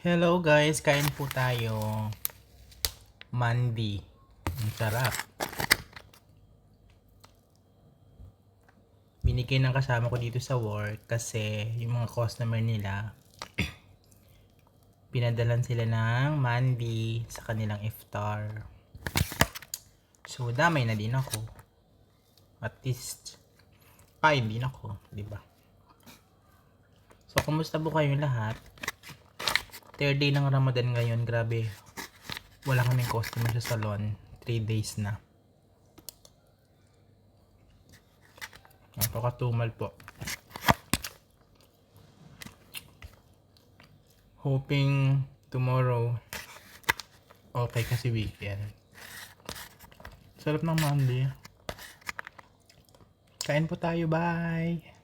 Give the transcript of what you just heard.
Hello guys, kain po tayo. Mandi. Ang sarap. Binigay ng kasama ko dito sa work kasi yung mga customer nila pinadalan sila ng mandi sa kanilang iftar. So damay na din ako. At least kain din ako, di ba? So kumusta po kayong lahat? Third day ng Ramadan ngayon, grabe. Wala kaming customer sa salon. 3 days na. Napakatumal po. Hoping tomorrow okay kasi weekend. Sarap ng mandi. Kain po tayo, bye!